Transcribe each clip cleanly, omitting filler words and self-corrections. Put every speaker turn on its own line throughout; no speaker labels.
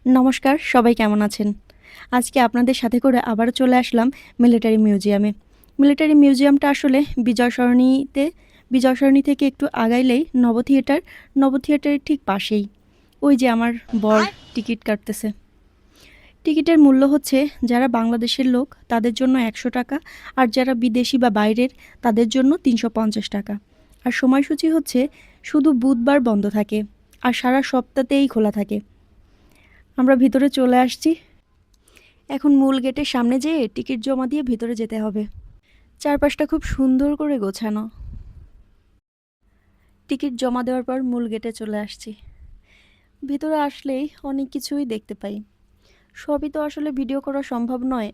নমস্কার, সবাই কেমন আছেন? আজকে আপনাদের সাথে করে আবারও চলে আসলাম মিলিটারি মিউজিয়ামে। মিলিটারি মিউজিয়ামটা আসলে বিজয় সরণি থেকে একটু আগাইলেই নব থিয়েটারের ঠিক পাশেই। ওই যে আমার বর টিকিট কাটতেছে। টিকিটের মূল্য হচ্ছে যারা বাংলাদেশের লোক তাদের জন্য ৳১০০ আর যারা বিদেশি বা বাইরের তাদের জন্য ৳৩৫০। আর সময়সূচি হচ্ছে শুধু বুধবার বন্ধ থাকে আর সারা সপ্তাহতেই খোলা থাকে। আমরা ভিতরে চলে আসছি। এখন মূল গেটের সামনে যেয়ে টিকিট জমা দিয়ে ভিতরে যেতে হবে। চারপাশটা খুব সুন্দর করে গোছানো। টিকিট জমা দেওয়ার পর মূল গেটে চলে আসছি। ভিতরে আসলেই অনেক কিছুই দেখতে পাই। সবই তো আসলে ভিডিও করা সম্ভব নয়।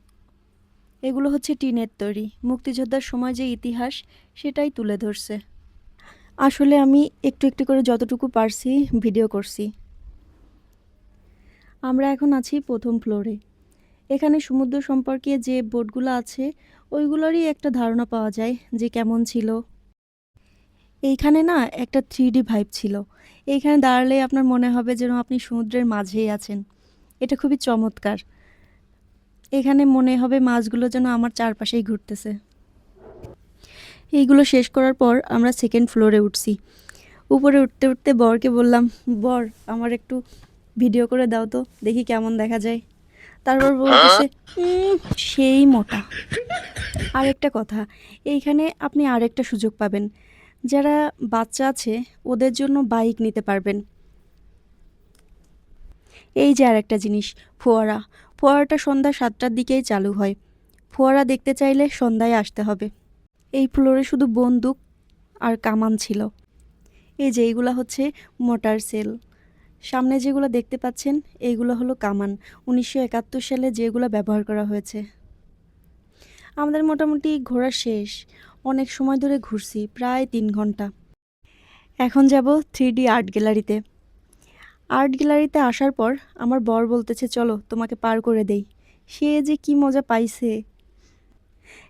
এগুলো হচ্ছে টিনের তৈরি। মুক্তিযোদ্ধার সময় যে ইতিহাস সেটাই তুলে ধরছে। আসলে আমি একটু একটু করে যতটুকু পারছি ভিডিও করছি। আমরা এখন আছি প্রথম ফ্লোরে। এখানে সমুদ্র সম্পর্কে যে বোর্ডগুলো আছে ওইগুলোরই একটা ধারণা পাওয়া যায় যে কেমন ছিল। এইখানে না একটা 3D ভাইব ছিল। এইখানে দাঁড়ালে আপনার মনে হবে যেন আপনি সমুদ্রের মাঝেই আছেন। এটা খুবই চমৎকার। এখানে মনে হবে মাছগুলো যেন আমার চারপাশেই ঘুরতেছে। এইগুলো শেষ করার পর আমরা সেকেন্ড ফ্লোরে উঠছি। উপরে উঠতে উঠতে বরকে বললাম, বর আমার একটু ভিডিও করে দাও তো, দেখি কেমন দেখা যায়। তারপর বলতেছে সেই মোটা। আরেকটা কথা, এইখানে আপনি আরেকটা সুযোগ পাবেন। যারা বাচ্চা আছে ওদের জন্য বাইক নিতে পারবেন। এই যে আরেকটা জিনিস, ফোয়ারা। ফোয়ারাটা সন্ধ্যা ৭টার দিকেই চালু হয়। ফোয়ারা দেখতে চাইলে সন্ধ্যায় আসতে হবে। এই ফ্লোরে শুধু বন্দুক আর কামান ছিল। এই যে এইগুলা হচ্ছে মোটার সেল। সামনে যেগুলো দেখতে পাচ্ছেন এইগুলো হলো কামান। ১৯৭১ সালে যেগুলো ব্যবহার করা হয়েছে। আমাদের মোটামুটি ঘোরা শেষ। অনেক সময় ধরে ঘুরছি, প্রায় ৩ ঘন্টা। এখন যাব 3D আর্ট গ্যালারিতে। আর্ট গ্যালারিতে আসার পর আমার বর বলতেছে চলো তোমাকে পার করে দেই। সে যে কি মজা পাইছে।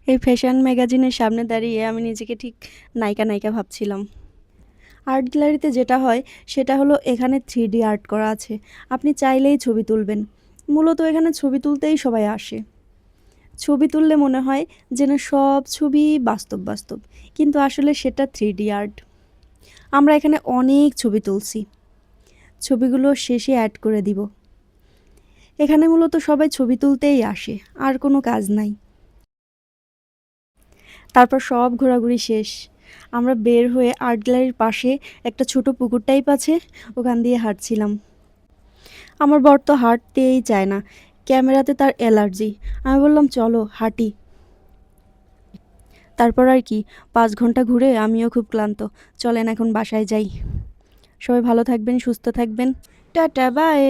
এই ফ্যাশন ম্যাগাজিনের সামনে দাঁড়িয়ে আমি নিজেকে ঠিক নায়িকা নায়িকা ভাবছিলাম। আর্ট গ্যালারিতে যেটা হয় সেটা হলো এখানে 3D আর্ট করা আছে। আপনি চাইলেই ছবি তুলবেন। মূলত এখানে ছবি তুলতেই সবাই আসে। ছবি তুললে মনে হয় যেন সব ছবি বাস্তব বাস্তব, কিন্তু আসলে সেটা 3D আর্ট। আমরা এখানে অনেক ছবি তুলছি। ছবিগুলো শেষে অ্যাড করে দিব। এখানে মূলত সবাই ছবি তুলতেই আসে, আর কোনো কাজ নাই। তারপর সব ঘোরাঘুরি শেষ। আমরা বের হয়ে আর্ট গ্যালারির পাশে একটা ছোট পুকুর টাইপ আছে, ওখান দিয়ে হাঁটছিলাম। আমার বর তো হাঁটতেই চায় না, ক্যামেরাতে তার অ্যালার্জি। আমি বললাম চলো হাঁটি। তারপর আর কি, ৫ ঘন্টা ঘুরে আমিও খুব ক্লান্ত। চলেন এখন বাসায় যাই। সবাই ভালো থাকবেন, সুস্থ থাকবেন। Tata bye.